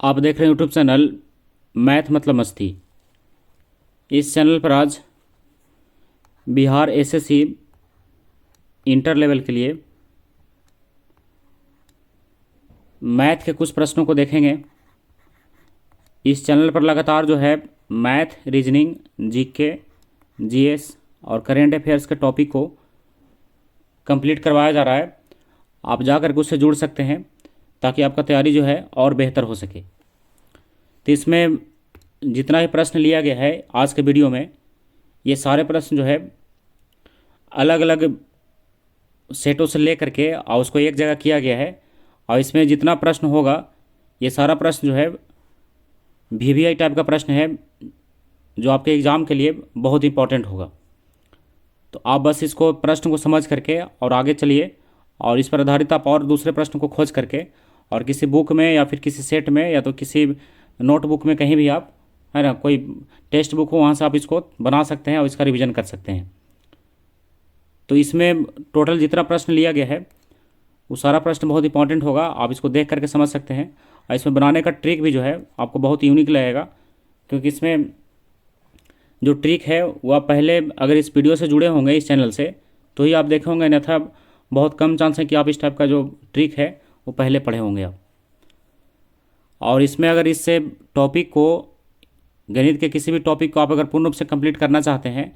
आप देख रहे हैं यूट्यूब चैनल मैथ मतलब मस्ती। इस चैनल पर आज बिहार एसएससी इंटर लेवल के लिए मैथ के कुछ प्रश्नों को देखेंगे। इस चैनल पर लगातार जो है मैथ, रीजनिंग, जीके, जीएस और करेंट अफेयर्स के टॉपिक को कंप्लीट करवाया जा रहा है। आप जा कर के उससे जुड़ सकते हैं ताकि आपका तैयारी जो है और बेहतर हो सके। तो इसमें जितना भी प्रश्न लिया गया है आज के वीडियो में, ये सारे प्रश्न जो है अलग अलग सेटों से ले करके और उसको एक जगह किया गया है। और इसमें जितना प्रश्न होगा ये सारा प्रश्न जो है वीवीआई टाइप का प्रश्न है जो आपके एग्ज़ाम के लिए बहुत इंपॉर्टेंट होगा। तो आप बस इसको प्रश्न को समझ करके और आगे चलिए और इस पर आधारित आप और दूसरे प्रश्न को खोज करके और किसी बुक में या फिर किसी सेट में या तो किसी नोटबुक में कहीं भी आप, है ना, कोई टेक्स्ट बुक हो वहाँ से आप इसको बना सकते हैं और इसका रिवीजन कर सकते हैं। तो इसमें टोटल जितना प्रश्न लिया गया है वो सारा प्रश्न बहुत इंपॉर्टेंट होगा। आप इसको देख करके समझ सकते हैं और इसमें बनाने का ट्रिक भी जो है आपको बहुत यूनिक लगेगा, क्योंकि इसमें जो ट्रिक है वो आप पहले अगर इस वीडियो से जुड़े होंगे इस चैनल से तो ही आप देखे होंगे, अन्यथा बहुत कम चांस है कि आप इस टाइप का जो ट्रिक है वो पहले पढ़े होंगे आप। और इसमें अगर इससे टॉपिक को, गणित के किसी भी टॉपिक को आप अगर पूर्ण रूप से कंप्लीट करना चाहते हैं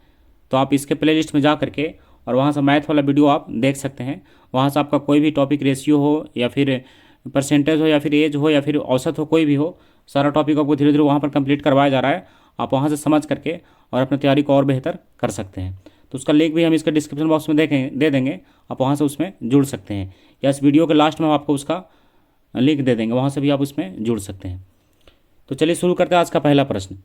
तो आप इसके प्लेलिस्ट में जा करके और वहाँ से मैथ वाला वीडियो आप देख सकते हैं। वहाँ से आपका कोई भी टॉपिक, रेशियो हो या फिर परसेंटेज हो या फिर एज हो या फिर औसत हो, कोई भी हो, सारा टॉपिक आपको धीरे धीरे वहाँ पर कंप्लीट करवाया जा रहा है। आप वहाँ से समझ करके और अपनी तैयारी को और बेहतर कर सकते हैं। तो उसका लिंक भी हम इसके डिस्क्रिप्शन बॉक्स में दे देंगे, आप वहाँ से उसमें जुड़ सकते हैं, या इस वीडियो के लास्ट में हम आपको उसका लिंक दे देंगे, वहाँ से भी आप उसमें जुड़ सकते हैं। तो चलिए शुरू करते हैं आज का पहला प्रश्न।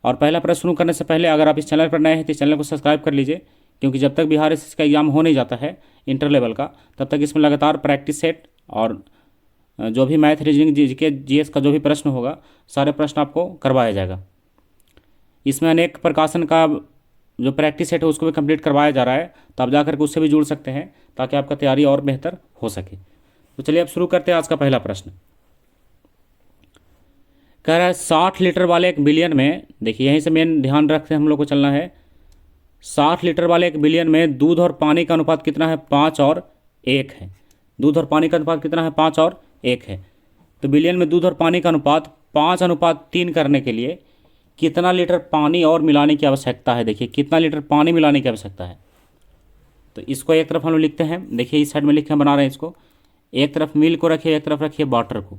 और पहला प्रश्न शुरू करने से पहले अगर आप इस चैनल पर नए हैं तो इस चैनल को सब्सक्राइब कर लीजिए, क्योंकि जब तक बिहार एसएससी का एग्जाम हो नहीं जाता है इंटर लेवल का तब तक इसमें लगातार प्रैक्टिस सेट और जो भी मैथ, रीजनिंग, जीके, जीएस का जो भी प्रश्न होगा सारे प्रश्न आपको करवाया जाएगा। इसमें अनेक प्रकाशन का जो प्रैक्टिस सेट है उसको भी कंप्लीट करवाया जा रहा है, तो आप जाकर के उससे भी जुड़ सकते हैं ताकि आपका तैयारी और बेहतर हो सके। तो चलिए अब शुरू करते हैं आज का पहला प्रश्न। कह रहा है 60 लीटर वाले एक बिलियन में, देखिए यहीं से मेन ध्यान रखते हम लोग को चलना है। 60 लीटर वाले एक बिलियन में दूध और पानी का अनुपात कितना है? 5 और 1 है। दूध और पानी का अनुपात कितना है? 5 और 1 है। तो बिलियन में दूध और पानी का अनुपात 5:3 करने के लिए कितना लीटर पानी और मिलाने की आवश्यकता है? देखिए कितना लीटर पानी मिलाने की आवश्यकता है। तो इसको एक तरफ हम लोग लिखते हैं, देखिए इस साइड में लिख के बना रहे हैं इसको। एक तरफ मिल्क को रखिए, एक तरफ रखिए वाटर को।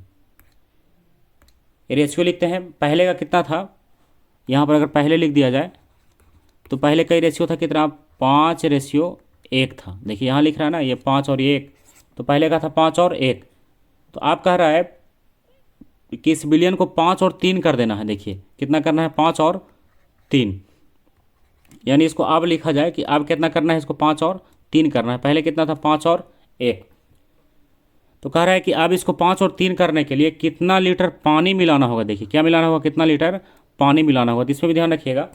रेशियो लिखते हैं, पहले का कितना था, यहाँ पर अगर पहले लिख दिया जाए तो पहले का रेशियो था कितना? 5:1 था। देखिए यहाँ लिख रहा है ना, ये 5 और 1, तो पहले का था 5 और 1। तो आप कह रहा है कि इस बिलियन को 5 और 3 कर देना है। देखिए कितना करना है? 5 और 3, यानी इसको अब लिखा जाए कि अब कितना करना है? इसको 5 और 3 करना है। पहले कितना था? 5 और 1। तो कह रहा है कि अब इसको 5 और 3 करने के लिए कितना लीटर पानी मिलाना होगा। देखिए क्या मिलाना होगा? कितना लीटर पानी मिलाना होगा, तो इसमें भी ध्यान रखिएगा।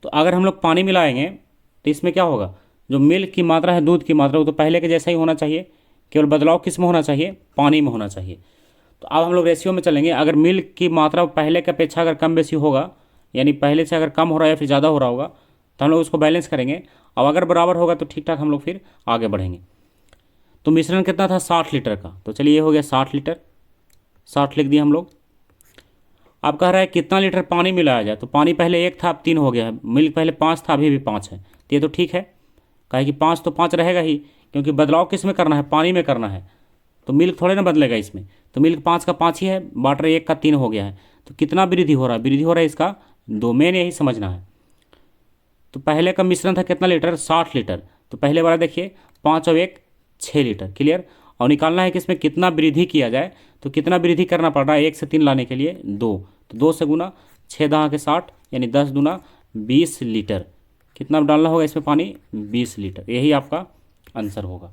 तो अगर हम लोग पानी मिलाएंगे तो इसमें क्या होगा? जो मिल्क की मात्रा है, दूध की मात्रा, वो तो पहले के जैसा ही होना चाहिए, केवल बदलाव किस में होना चाहिए? पानी में होना चाहिए। तो अब हम लोग रेशियो में चलेंगे। अगर मिल्क की मात्रा पहले की अपेक्षा अगर कम बेसी होगा, यानी पहले से अगर कम हो रहा है या फिर ज़्यादा हो रहा होगा, तो हम लोग उसको बैलेंस करेंगे। और अगर बराबर होगा तो ठीक ठाक हम लोग फिर आगे बढ़ेंगे। तो मिश्रण कितना था? 60 लीटर का। तो चलिए ये हो गया 60 लीटर, 60 लिख दिए हम लोग। अब कह रहा है कितना लीटर पानी मिलाया जाए। तो पानी पहले 1 था, अब 3 हो गया है। मिल्क पहले 5 था, अभी भी 5 है। तो ये तो ठीक है, कहे कि 5 तो 5 रहेगा ही, क्योंकि बदलाव किस में करना है? पानी में करना है। तो मिल्क थोड़े ना बदलेगा इसमें। तो मिल्क 5 का 5 ही है, वाटर 1 का 3 हो गया है। तो कितना वृद्धि हो रहा है? वृद्धि हो रहा है इसका 2, मेन यही समझना है। तो पहले का मिश्रण था कितना लीटर? 60 लीटर। तो पहले वाला देखिए 5 और 1 6 लीटर, क्लियर। और निकालना है कि इसमें कितना वृद्धि किया जाए। तो कितना वृद्धि करना पड़ रहा है? 1 से 3 लाने के लिए 2, तो 2 से गुना, 6 दहा के 60, यानी 10 दूना 20 लीटर। कितना डालना होगा इसमें पानी? 20 लीटर। यही आपका आंसर होगा,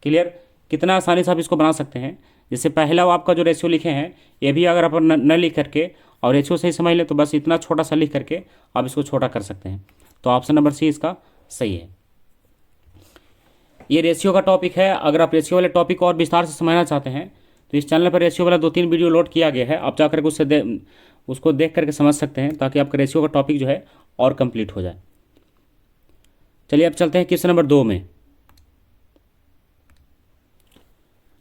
क्लियर। कितना आसानी से आप इसको बना सकते हैं। जैसे पहला आपका जो रेशियो लिखे हैं, ये भी अगर आप न लिख करके और रेशियो सही समझ लें तो बस इतना छोटा सा लिख करके आप इसको छोटा कर सकते हैं। तो ऑप्शन नंबर सी इसका सही है। ये रेशियो का टॉपिक है। अगर आप रेशियो वाले टॉपिक को और विस्तार से समझना चाहते हैं तो तो इस चैनल पर रेशियो वाला 2-3 वीडियो लोड किया गया है, आप जाकर के उसको देख करके समझ सकते हैं, ताकि आपका रेशियो का टॉपिक जो है और कंप्लीट हो जाए। चलिए अब चलते हैं क्वेश्चन नंबर 2 में।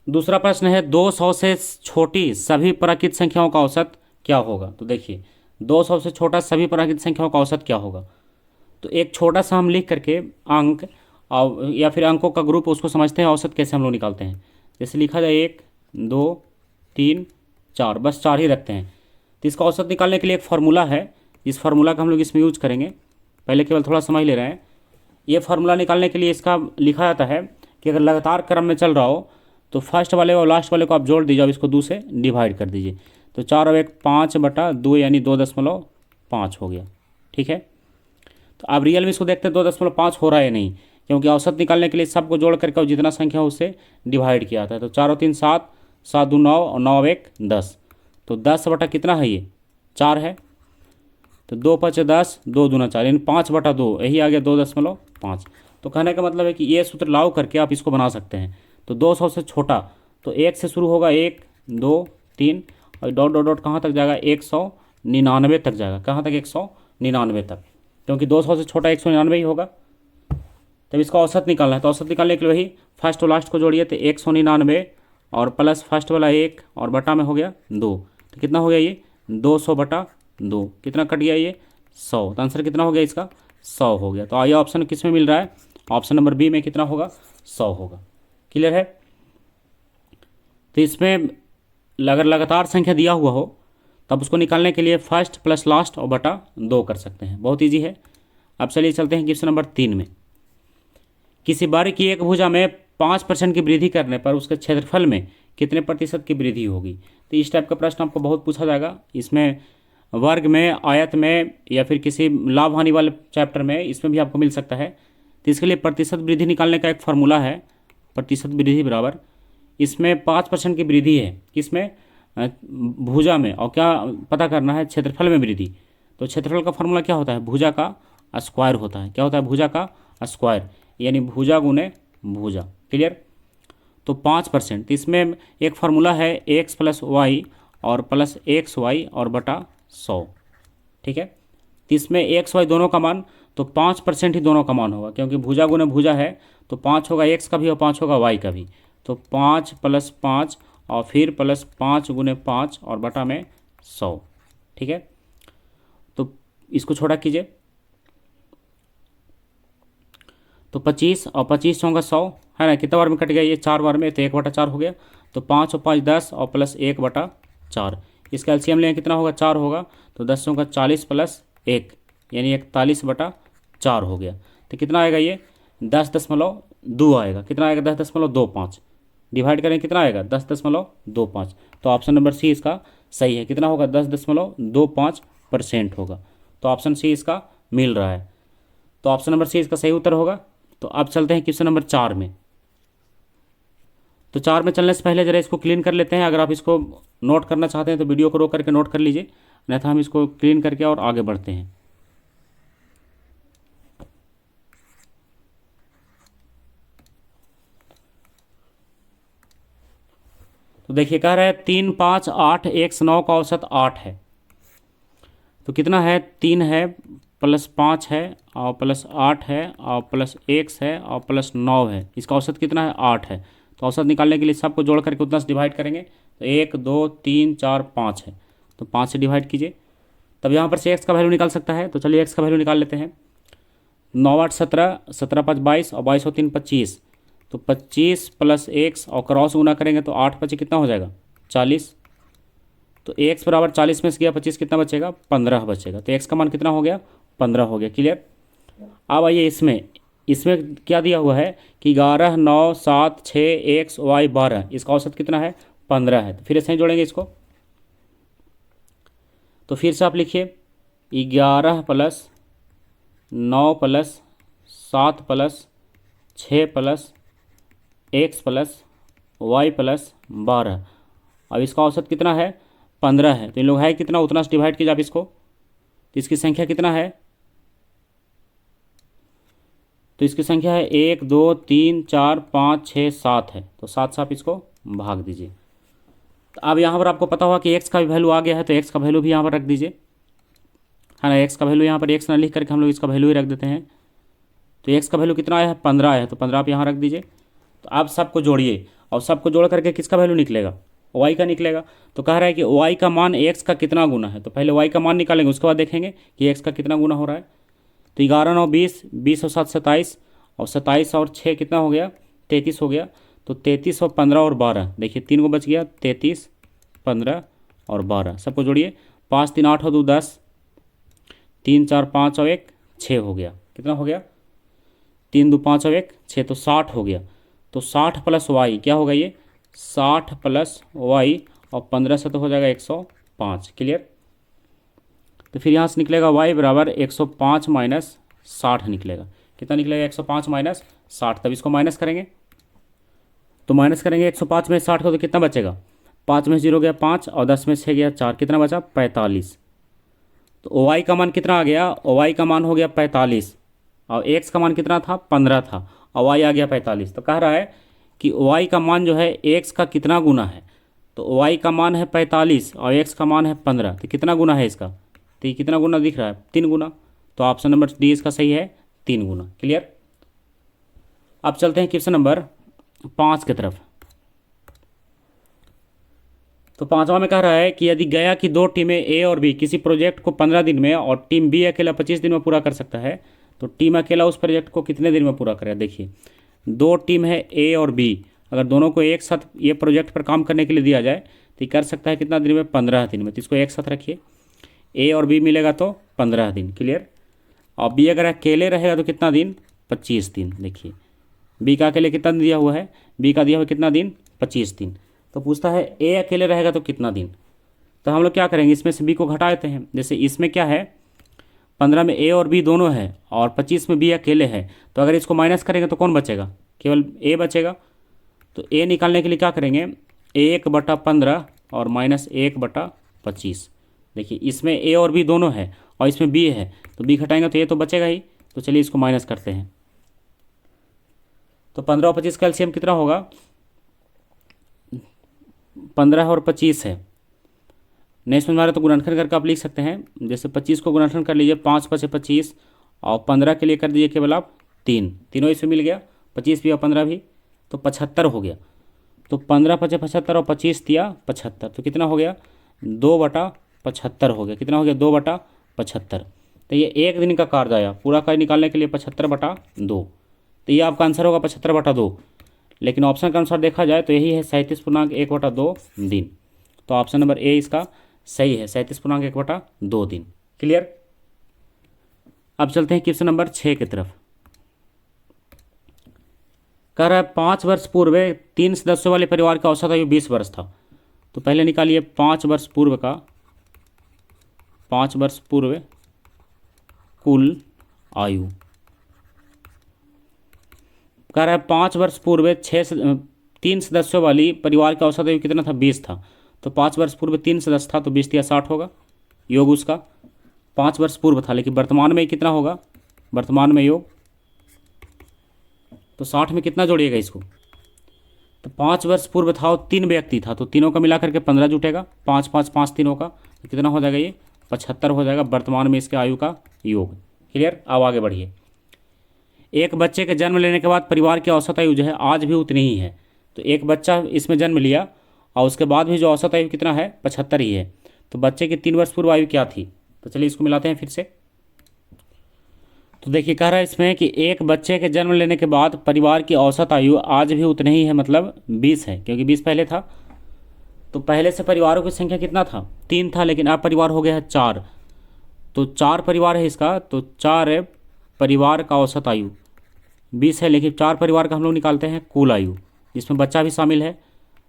दूसरा प्रश्न है 200 से छोटी सभी प्राकृत संख्याओं का औसत क्या होगा। तो देखिए 200 से छोटा सभी प्राकृत संख्याओं का औसत क्या होगा। तो एक छोटा सा हम लिख करके अंक और या फिर अंकों का ग्रुप उसको समझते हैं, औसत कैसे हम लोग निकालते हैं। जैसे लिखा जाए 1 2 3 4, बस 4 ही रखते हैं। तो इसका औसत निकालने के लिए एक फार्मूला है, इस फार्मूला का हम लोग इसमें यूज करेंगे। पहले केवल थोड़ा समझ ले रहे हैं। ये फार्मूला निकालने के लिए इसका लिखा जाता है कि अगर लगातार क्रम में चल रहा हो तो फर्स्ट वाले और लास्ट वाले को आप जोड़ दीजिए, अब इसको 2 से डिवाइड कर दीजिए। तो 4 और 1 5/2 यानी 2.5 हो गया। ठीक है, तो अब रियल में इसको देखते हैं 2.5 हो रहा है नहीं, क्योंकि औसत निकालने के लिए सबको जोड़ करके और जितना संख्या हो उससे डिवाइड किया जाता है। तो 4 और 3 7, 7 2 9 और 9 1 10। तो 10 बटा कितना है, ये 4 है। तो 2 5 10, 2 दूना 4 यानी 5/2, यही आ गया 2.5। तो कहने का मतलब है कि ये सूत्र लागू करके आप इसको बना सकते हैं। तो 200 से छोटा तो 1 से शुरू होगा, 1 2 3 और डॉट डॉट डॉट कहाँ तक जाएगा, 199 तक जाएगा। कहाँ तक, 199 तक, क्योंकि 200 से छोटा 199 ही होगा। तब इसका औसत निकालना है, तो औसत निकालने के लिए वही फर्स्ट और लास्ट को जोड़िए, तो 199 और प्लस फर्स्ट वाला 1 और बटा में हो गया 2। तो कितना हो गया ये 200/2, कितना कट गया ये 100। तो आंसर कितना हो गया इसका 100 हो गया। तो आइए ऑप्शन किस में मिल रहा है, ऑप्शन नंबर बी में कितना होगा 100 होगा। क्लियर है। तो इसमें अगर लगातार संख्या दिया हुआ हो तब उसको निकालने के लिए फर्स्ट प्लस लास्ट और बटा 2 कर सकते हैं, बहुत ईजी है। अब चलिए चलते हैं क्वेश्चन नंबर 3 में। किसी बार की एक भुजा में 5% की वृद्धि करने पर उसके क्षेत्रफल में कितने प्रतिशत की वृद्धि होगी। तो इस टाइप का प्रश्न आपको बहुत पूछा जाएगा। इसमें वर्ग में, आयत में या फिर किसी लाभ हानि वाले चैप्टर में, इसमें भी आपको मिल सकता है। तो इसके लिए प्रतिशत वृद्धि निकालने का एक फार्मूला है, प्रतिशत वृद्धि बराबर, इसमें 5% की वृद्धि है, किसमें, भुजा में, और क्या पता करना है, क्षेत्रफल में वृद्धि। तो क्षेत्रफल का फार्मूला क्या होता है, भुजा का स्क्वायर होता है। क्या होता है, भुजा का स्क्वायर, यानी भुजा गुने भुजा। क्लियर। तो 5%, तो इसमें एक फार्मूला है x + y और प्लस XY और बटा 100। ठीक है, तो इसमें XY दोनों का मान, तो 5% ही दोनों का मान होगा, क्योंकि भुजा गुने भुजा है, तो 5 होगा x का भी और 5 होगा y का भी। तो 5 + 5 और फिर प्लस 5 × 5 और बटा में 100। ठीक है, तो इसको छोटा कीजिए, तो 25 और 25 होगा 100 है ना। कितना बार में कट गया ये, 4 बार में, तो 1/4 हो गया। तो 5 और 5 10 और प्लस 1/4, इसका एलसीएम लेंगे कितना होगा, 4 होगा। तो 10 होगा 40 + 1 यानी 41/4 हो गया। तो कितना आएगा ये 10.2 आएगा। कितना आएगा 10.25, डिवाइड करें कितना आएगा 10.25। तो ऑप्शन नंबर सी इसका सही है। कितना होगा 10.25% होगा। तो ऑप्शन सी इसका मिल रहा है। तो ऑप्शन नंबर सी इसका सही उत्तर होगा। तो अब चलते हैं क्वेश्चन नंबर 4 में। तो 4 में चलने से पहले जरा इसको क्लीन कर लेते हैं। अगर आप इसको नोट करना चाहते हैं तो वीडियो को रोक करके नोट कर लीजिए, नहीं तो हम इसको क्लीन करके और आगे बढ़ते हैं। तो देखिए कह रहा है 3 5 8 x 9 का औसत 8 है। तो कितना है, 3 है प्लस 5 है और प्लस 8 है और प्लस x है और प्लस 9 है, इसका औसत कितना है 8 है। तो औसत निकालने के लिए सबको जोड़ करके उतना से डिवाइड करेंगे। तो 1 2 3 4 5 है, तो 5 से डिवाइड कीजिए, तब यहाँ पर से x का वैल्यू निकाल सकता है। तो चलिए x का वैल्यू निकाल लेते हैं। 9 8 17, 17 5 22 और 22 और 3 25। तो 25 + x और क्रॉस गुना करेंगे तो 8 5 कितना हो जाएगा 40। तो x बराबर 40 में से गया 25, कितना बचेगा 15 बचेगा। तो x का मान कितना हो गया 15 हो गया। क्लियर। अब आइए इसमें क्या दिया हुआ है कि 11 9 7 6 x y 12, इसका औसत कितना है 15 है। तो फिर ऐसे ही जोड़ेंगे इसको। तो फिर से आप लिखिए 11 + 9 + 7 + 6 + x + y + 12। अब इसका औसत कितना है 15 है। तो इन लोग है कितना, उतना से डिवाइड कीजिए आप इसको। तो इसकी संख्या कितना है, तो इसकी संख्या है 1 2 3 4 5 6 7 है। तो 7 से आप इसको भाग दीजिए। तो अब यहाँ पर आपको पता होगा कि एक्स का भी वैल्यू आ गया है, तो एक्स का वैल्यू भी यहाँ पर रख दीजिए, है ना। एक्स का वैल्यू यहाँ पर एक्स ना लिख करके हम लोग इसका वैल्यू ही रख देते हैं। तो एक्स का वैल्यू कितना आया है, 15 आया है, तो 15 आप यहाँ रख दीजिए। तो आप सबको जोड़िए और सबको जोड़ करके किसका वैल्यू निकलेगा, वाई का निकलेगा। तो कह रहा है कि वाई का मान एक्स का कितना गुना है। तो पहले वाई का मान निकालेंगे, उसके बाद देखेंगे कि एक्स का कितना गुना हो रहा है। तो 11 9 20, 20 और 7 27, और 27 और 6 कितना हो गया, 33 हो गया। तो 33 और 15 और 12, देखिए 3 को बच गया, 33 15 और 12, सबको जोड़िए। 5 3 8 और 2 10, 3 4 5 और 1 6 हो गया। कितना हो गया, 3 2 5 और 1 6, तो 60 हो गया। तो 60 प्लस वाई क्या होगा, ये 60 प्लस वाई, और 15 से तो हो जाएगा 105। क्लियर। तो फिर यहाँ से निकलेगा y बराबर 105 माइनस 60 निकलेगा। कितना निकलेगा, 105 माइनस 60। तब इसको माइनस करेंगे, तो माइनस करेंगे 105 में 60 को, तो कितना बचेगा, 5 में 0 गया 5, और 10 में 6 गया 4, कितना बचा 45। तो ओ वाई का मान कितना आ गया, ओ वाई का मान हो गया 45, और एक्स का मान कितना था, 15 था, और वाई आ गया 45। तो कह रहा है कि ओ वाई का मान जो है एक्स का कितना गुना है। तो ओ वाई का मान है 45 और एक्स का मान है 15, तो कितना गुना है इसका, तो ये कितना गुना दिख रहा है, 3 गुना। तो ऑप्शन नंबर डी इसका सही है, 3 गुना। क्लियर। अब चलते हैं क्वेश्चन नंबर 5 की तरफ। तो पांचवा में कह रहा है कि यदि गया कि 2 टीमें ए और बी किसी प्रोजेक्ट को 15 दिन में और टीम बी अकेला 25 दिन में पूरा कर सकता है, तो टीम अकेला उस प्रोजेक्ट को कितने दिन में पूरा करेगा। देखिए 2 टीम है ए और बी, अगर दोनों को एक साथ ये प्रोजेक्ट पर काम करने के लिए दिया जाए तो ये कर सकता है कितना दिन में, 15 दिन में। तो इसको एक साथ रखिए, ए और बी मिलेगा तो 15 दिन। क्लियर। और बी अगर अकेले रहेगा तो कितना दिन, 25 दिन। देखिए बी का अकेले कितना दिया हुआ है, बी का दिया हुआ कितना दिन, 25 दिन। तो पूछता है ए अकेले रहेगा तो कितना दिन। तो हम लोग क्या करेंगे, इसमें से बी को घटा देते हैं। जैसे इसमें क्या है, 15 में ए और बी दोनों है और 25 में बी अकेले है, तो अगर इसको माइनस करेंगे तो कौन बचेगा, केवल ए बचेगा। तो ए निकालने के लिए क्या करेंगे, 1/15 और माइनस 1/25। देखिए इसमें ए और बी दोनों है और इसमें बी है, तो बी घटाएंगे तो ए तो बचेगा ही। तो चलिए इसको माइनस करते हैं। तो 15 और 25 का एलसीएम कितना होगा, 15 और 25 है। नहीं समझ में आ रहा तो गुणनखंड करके आप लिख सकते हैं। जैसे 25 को गुणनखंड कर लीजिए, 5 5 25, और 15 के लिए कर दीजिए केवल आप 3, तीनों इसमें मिल गया, 25 भी और 15 भी, तो 75 हो गया। तो 15 5 75 और 25 दिया 75, तो कितना हो गया, 2/75 हो गया। कितना हो गया, 2/75। तो ये एक दिन का कार्य आया, पूरा कार्य निकालने के लिए 75/2। तो ये आपका आंसर होगा 75/2। लेकिन ऑप्शन के अनुसार देखा जाए तो यही है 37.1/2 दिन। तो ऑप्शन नंबर ए इसका सही है, 37.1/2 दिन। क्लियर। अब चलते हैं क्वेश्चन नंबर 6 की तरफ। कह रहा है 5 वर्ष पूर्व 3 सदस्यों वाले परिवार का औसत आयु 20 वर्ष था। तो पहले निकालिए 5 वर्ष पूर्व का, 5 वर्ष पूर्व कुल आयु। कह रहा है 5 वर्ष पूर्व 3 सदस्यों वाली परिवार का औसत आयु कितना था, 20 था। तो 5 वर्ष पूर्व 3 सदस्य था, तो 20 या 60 होगा योग उसका। 5 वर्ष पूर्व था, लेकिन वर्तमान में कितना होगा, वर्तमान में योग, तो 60 में कितना जोड़िएगा इसको। तो 5 वर्ष पूर्व था और 3 व्यक्ति था, तो तीनों का मिला करके 15 जुटेगा, 5 5 5 तीनों का, तो कितना हो जाएगा, ये 75 हो जाएगा वर्तमान में इसके आयु का योग। क्लियर। अब आगे बढ़िए। एक बच्चे के जन्म लेने के बाद परिवार की औसत आयु जो है आज भी उतनी ही है। तो एक बच्चा इसमें जन्म लिया और उसके बाद भी जो औसत आयु कितना है, 75 ही है। तो बच्चे की 3 वर्ष पूर्व आयु क्या थी, तो चलिए इसको मिलाते हैं फिर से। तो देखिए कह रहा है इसमें कि एक बच्चे के जन्म लेने के बाद परिवार की औसत आयु आज भी उतनी ही है, मतलब 20 है, क्योंकि 20 पहले था। तो पहले से परिवारों की संख्या कितना था, 3 था, लेकिन अब परिवार हो गया है 4। तो 4 परिवार है इसका, तो 4 परिवार का औसत आयु 20 है, लेकिन 4 परिवार का हम लोग निकालते हैं कुल आयु, जिसमें बच्चा भी शामिल है।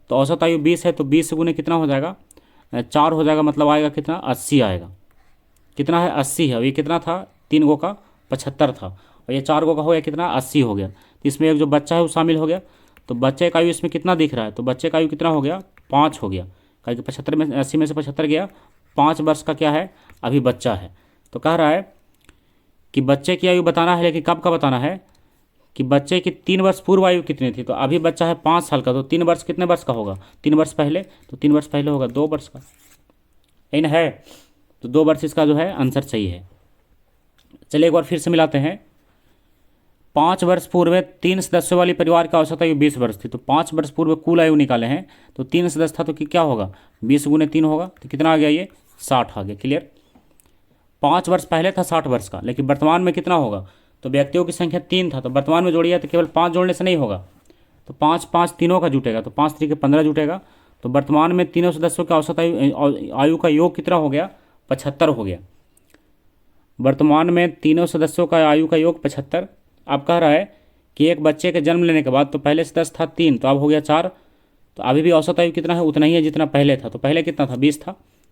तो औसत आयु 20 है, तो 20 से गुने कितना हो जाएगा, 4 हो जाएगा, मतलब आएगा कितना, 80 आएगा। कितना है, 80 है। और ये कितना था, 3 गो का 75 था, और ये 4 गो का हो गया कितना, 80 हो गया। तो इसमें एक जो बच्चा है वो शामिल हो गया। तो बच्चे का आयु इसमें कितना दिख रहा है, तो बच्चे का आयु कितना हो गया, 5 हो गया, क्योंकि 75 में 80 में से 75 गया, 5 वर्ष का क्या है, अभी बच्चा है। तो कह रहा है कि बच्चे की आयु बताना है, लेकिन कब का बताना है, कि बच्चे की 3 वर्ष पूर्व आयु कितनी थी। तो अभी बच्चा है 5 साल का, तो 3 वर्ष कितने वर्ष का होगा, 3 वर्ष पहले, तो 3 वर्ष पहले होगा 2 वर्ष का, यही ना है। तो 2 वर्ष इसका जो है आंसर सही है। चलिए एक बार फिर से मिलाते हैं। 5 वर्ष पूर्व 3 सदस्यों वाली परिवार की औसत आयु 20 वर्ष थी। तो 5 वर्ष पूर्व कुल आयु निकाले हैं, तो 3 सदस्य था तो क्या होगा, 20 गुने 3 होगा, तो कितना आ गया, ये 60 आ गया। क्लियर। 5 वर्ष पहले था 60 वर्ष का, लेकिन वर्तमान में कितना होगा, तो व्यक्तियों की संख्या 3 था, तो वर्तमान में जोड़िए तो केवल 5 जोड़ने से नहीं होगा, तो 5 5 तीनों का जुटेगा, तो 5 3 के 15 जुटेगा। तो वर्तमान में तीनों सदस्यों का औसत आयु का योग कितना हो गया, 75 हो गया। वर्तमान में तीनों सदस्यों का आयु का योग 75। अब कह रहा है कि एक बच्चे के जन्म लेने के बाद, तो पहले सदस्य था 3, तो अब हो गया 4, तो अभी भी औसत आयु कितना है, उतना ही है जितना पहले था। तो पहले कितना था, 20 था,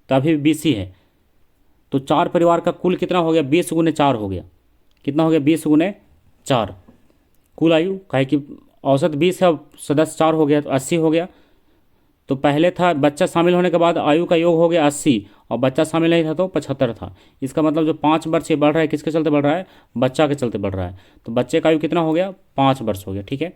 तो अभी 20 ही है। तो 4 परिवार का कुल कितना हो गया, 20 गुने 4 हो गया, कितना हो गया, 20 गुने 4 कुल आयु, काहे कि औसत 20 है, अब सदस्य 4 हो गया, तो 80 हो गया। तो पहले था बच्चा शामिल होने के बाद आयु का योग हो गया 80, और बच्चा शामिल नहीं था तो 75 था। इसका मतलब जो 5 वर्ष ये बढ़ रहा है, किसके चलते बढ़ रहा है, बच्चा के चलते बढ़ रहा है। तो बच्चे का आयु कितना हो गया, 5 वर्ष हो गया। ठीक है।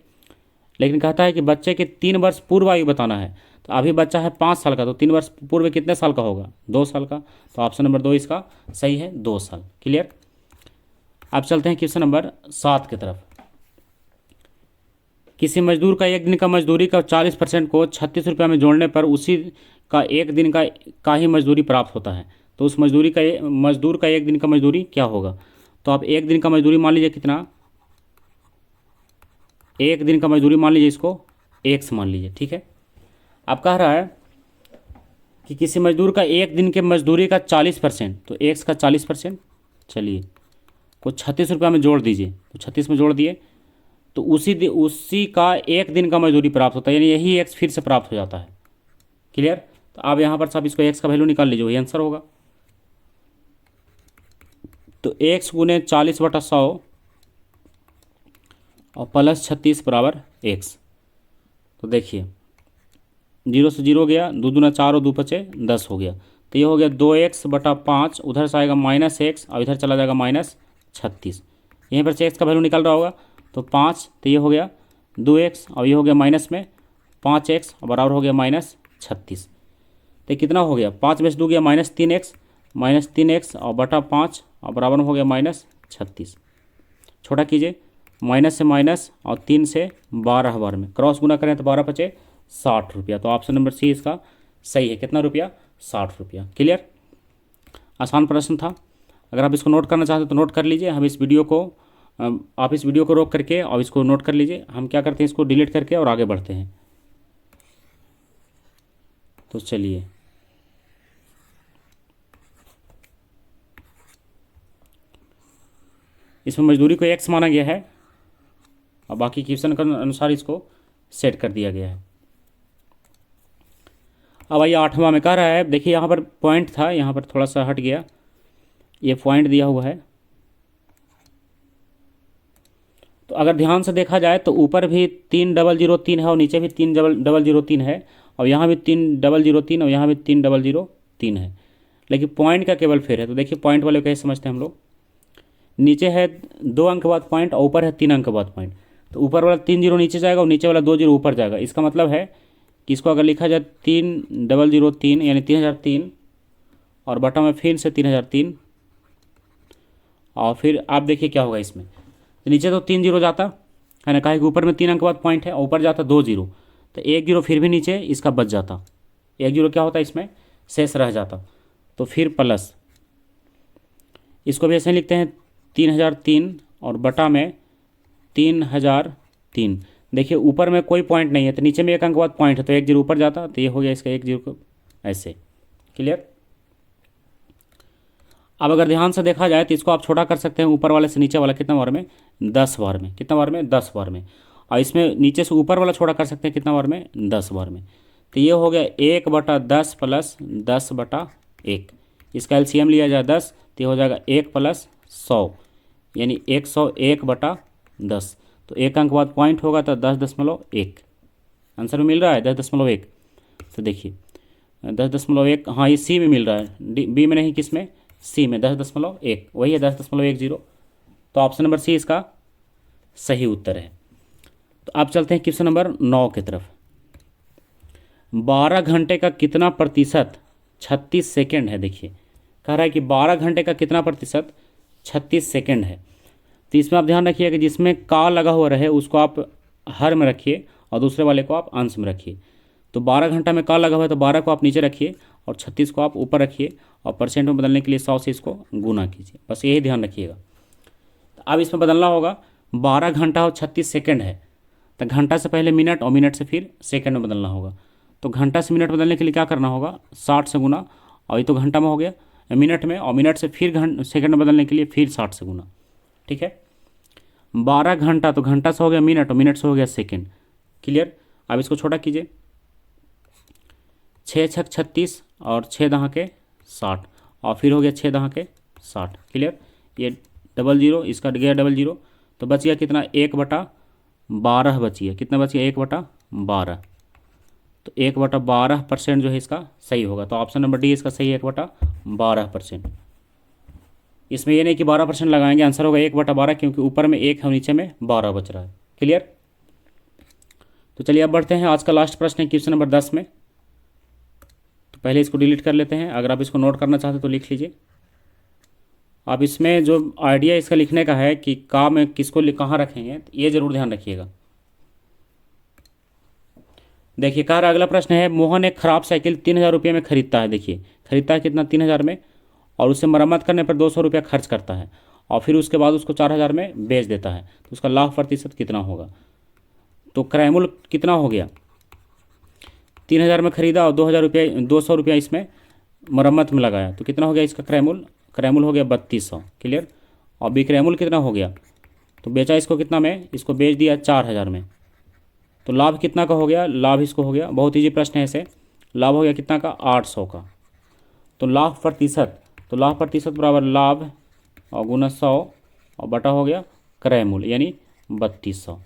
लेकिन कहता है कि बच्चे के 3 वर्ष पूर्व आयु बताना है। तो अभी बच्चा है 5 साल का, तो 3 वर्ष पूर्व कितने साल का होगा, 2 साल का। तो ऑप्शन नंबर 2 इसका सही है, 2 साल। क्लियर। अब चलते हैं क्वेश्चन नंबर 7 की तरफ। किसी मजदूर का एक दिन का मजदूरी का 40% को 36 रुपये में जोड़ने पर उसी का एक दिन का ही मजदूरी प्राप्त होता है। तो उस मजदूर का एक दिन का मजदूरी क्या होगा। तो आप एक दिन का मजदूरी मान लीजिए कितना, एक दिन का मजदूरी मान लीजिए, इसको एक्स मान लीजिए। ठीक है। अब कह रहा है कि किसी मजदूर का एक दिन के मजदूरी का 40%, तो एक्स का 40%, चलिए को 36 रुपये में जोड़ दीजिए, तो 36 में जोड़ दिए, तो उसी का एक दिन का मजदूरी प्राप्त होता है, यानी यही एक्स फिर से प्राप्त हो जाता है। क्लियर। तो आप यहाँ पर सब इसको एक्स का वैल्यू निकाल लीजिए, वही आंसर होगा। तो एक्स गुने 40/100 और प्लस 36 बराबर एक्स। तो देखिए 0 से 0 गया, 2 दूना 4 और 2 पचे 10 हो गया। तो ये हो गया 2x/5, उधर से आएगा -x और इधर चला जाएगा -36। यहीं पर से x का वैल्यू निकल रहा होगा, तो 5, तो ये हो गया 2x और ये हो गया माइनस में 5x और बराबर हो गया -36। तो कितना हो गया, 5 में से 2 गया -3x और बटा 5 और बराबर हो गया -36। छोटा कीजिए, माइनस से माइनस और 3 से 12 बार में क्रॉस गुना करें तो 12 पचे 60 रुपया। तो ऑप्शन नंबर सी इसका सही है। कितना रुपया, 60 रुपया। क्लियर। आसान प्रश्न था। अगर आप इसको नोट करना चाहते तो नोट कर लीजिए। आप इस वीडियो को रोक करके और इसको नोट कर लीजिए। हम क्या करते हैं, इसको डिलीट करके और आगे बढ़ते हैं। तो चलिए इसमें मजदूरी को x माना गया है और बाकी क्वेश्चन के अनुसार इसको सेट कर दिया गया है। अब आइए 8वां में कह रहा है, देखिए यहाँ पर पॉइंट था, यहाँ पर थोड़ा सा हट गया, ये पॉइंट दिया हुआ है। तो अगर ध्यान से देखा जाए तो ऊपर भी 3003 है और नीचे भी 3003 है और यहाँ भी 3003 और यहाँ भी 3003 है, लेकिन पॉइंट का केवल फेर है। तो देखिए पॉइंट वाले कैसे समझते हैं हम लोग, नीचे है 2 अंक के बाद पॉइंट और ऊपर है 3 अंक के बाद पॉइंट। तो ऊपर वाला 3 जीरो नीचे जाएगा और नीचे वाला 2 जीरो ऊपर जाएगा। इसका मतलब है कि इसको अगर लिखा जाए 3003 यानी 3003 और बटा में फिर से 3003 और फिर आप देखिए क्या होगा इसमें। तो नीचे तो 3 जीरो जाता है ना, कहा कि ऊपर में 3 अंक के बाद पॉइंट है और ऊपर जाता 2 जीरो, तो 1 जीरो फिर भी नीचे इसका बच जाता, 1 जीरो क्या होता है इसमें शेष रह जाता। तो फिर प्लस इसको भी ऐसे लिखते हैं 3003 और बटा में 3003। देखिए ऊपर में कोई पॉइंट नहीं है तो नीचे में 1 अंक बाद पॉइंट है तो 1 जीरो ऊपर जाता, तो ये हो गया इसका 1 जीरो ऐसे। क्लियर। अब अगर ध्यान से देखा जाए तो इसको आप छोटा कर सकते हैं ऊपर वाले से नीचे वाला कितना बार में, 10 बार में। कितना बार में, 10 बार में। और इसमें नीचे से ऊपर वाला छोटा कर सकते हैं कितना बार में, 10 बार में। तो ये हो गया 1/10 प्लस 10/1। इसका एलसीएम लिया जाए 10 तो ये हो जाएगा 1 प्लस 100 यानी 101/10। तो 1 अंक बाद पॉइंट होगा तो 10.1 आंसर में मिल रहा है 10.1। तो देखिए 10.1, हाँ ये सी में मिल रहा है, बी में नहीं, किस में, सी में 10.1, वही है 10.10। तो ऑप्शन नंबर सी इसका सही उत्तर है। तो अब चलते हैं क्वेश्चन नंबर 9 की तरफ। 12 घंटे का कितना प्रतिशत 36 सेकेंड है। देखिए कह रहा है कि 12 घंटे का कितना प्रतिशत 36 सेकेंड है। तो इसमें आप ध्यान रखिए कि जिसमें का लगा हुआ रहे उसको आप हर में रखिए और दूसरे वाले को आप अंश में रखिए। तो 12 घंटा में का लगा हुआ है तो 12 को आप नीचे रखिए और 36 को आप ऊपर रखिए और परसेंट में बदलने के लिए 100 से इसको गुना कीजिए। बस यही ध्यान रखिएगा। तो अब इसमें बदलना होगा, 12 घंटा और 36 सेकेंड है तो घंटा से पहले मिनट और मिनट से फिर सेकेंड में बदलना होगा। तो घंटा से मिनट बदलने के लिए क्या करना होगा, 60 से गुना, और ये तो घंटा में हो गया, मिनट में, और मिनट से फिर सेकंड में बदलने के लिए फिर 60 से गुना। ठीक है, 12 घंटा तो घंटा से हो गया मिनट और मिनट से हो गया सेकंड। क्लियर। अब इसको छोटा कीजिए, 6 छक 36 और 6 दहाँ के 60 और फिर हो गया 6 दहाँ के 60। क्लियर। ये डबल जीरो, इसका गया डबल जीरो, तो बच गया कितना, 1/12 बच गया। कितना बच गया, 1/12। तो 1/12% जो है इसका सही होगा। तो ऑप्शन नंबर डी इसका सही है, 1/12%। इसमें ये नहीं कि 12% लगाएंगे, आंसर होगा 1/12 क्योंकि ऊपर में 1 है और नीचे में 12 बच रहा है। क्लियर। तो चलिए अब बढ़ते हैं, आज का लास्ट प्रश्न है क्वेश्चन नंबर 10 में। तो पहले इसको डिलीट कर लेते हैं, अगर आप इसको नोट करना चाहते तो लिख लीजिए। अब इसमें जो आइडिया इसका लिखने का है कि का में किसको कहाँ रखेंगे, तो ये जरूर ध्यान रखिएगा। देखिए कह रहा अगला प्रश्न है, मोहन एक खराब साइकिल 3000 रुपये में खरीदता है। देखिए खरीदता है कितना, 3000 में, और उसे मरम्मत करने पर 200 रुपया खर्च करता है और फिर उसके बाद उसको 4000 में बेच देता है। तो उसका लाभ प्रतिशत कितना होगा। तो क्रयमूल्य कितना हो गया, 3000 में खरीदा और 200 रुपया इसमें मरम्मत में लगाया, तो कितना हो गया इसका क्रयमूल्य, क्रयमूल्य हो गया 3200। क्लियर। और विक्रयमूल्य कितना हो गया, तो बेचा इसको कितना में, इसको बेच दिया 4000 में। तो लाभ कितना का हो गया, लाभ इसको हो गया, बहुत ईजी प्रश्न है ऐसे, लाभ हो गया कितना का, 800 का। तो लाभ प्रतिशत, तो लाभ प्रतिशत बराबर लाभ और गुना 100 और बटा हो गया क्रय मूल्य यानी 3200।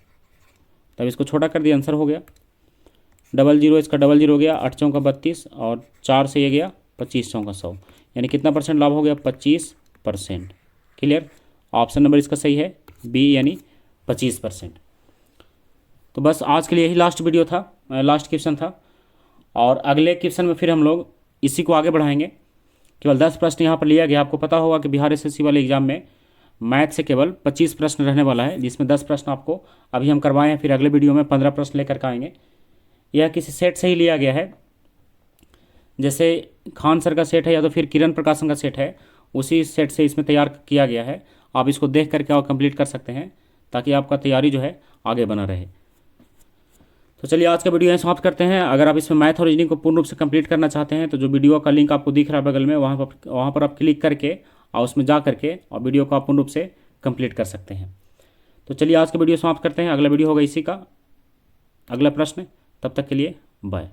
तब इसको छोटा कर दिया, आंसर हो गया डबल जीरो, इसका डबल जीरो हो गया, 8 चौका 32 और 4 से ये गया 25 चौका 100, यानी कितना परसेंट लाभ हो गया, 25%। क्लियर। ऑप्शन नंबर इसका सही है बी यानी 25%। तो बस आज के लिए यही लास्ट वीडियो था, लास्ट क्वेश्चन था, और अगले क्वेश्चन में फिर हम लोग इसी को आगे बढ़ाएंगे। केवल 10 प्रश्न यहाँ पर लिया गया। आपको पता होगा कि बिहार एसएससी वाले एग्जाम में मैथ से केवल 25 प्रश्न रहने वाला है, जिसमें 10 प्रश्न आपको अभी हम करवाए हैं, फिर अगले वीडियो में 15 प्रश्न लेकर के आएंगे। यह किसी सेट से ही लिया गया है, जैसे खान सर का सेट है या तो फिर किरण प्रकाशन का सेट है, उसी सेट से इसमें तैयार किया गया है। आप इसको देख करके और कंप्लीट कर सकते हैं ताकि आपका तैयारी जो है आगे बना रहे। तो चलिए आज का वीडियो यहाँ समाप्त करते हैं। अगर आप इसमें मैथ और रीजनिंग को पूर्ण रूप से कंप्लीट करना चाहते हैं तो जो वीडियो का लिंक आपको दिख रहा है बगल में, वहाँ पर आप क्लिक करके और उसमें जा करके और वीडियो को आप पूर्ण रूप से कंप्लीट कर सकते हैं। तो चलिए आज का वीडियो समाप्त करते हैं। अगला वीडियो होगा इसी का अगला प्रश्न। तब तक के लिए बाय।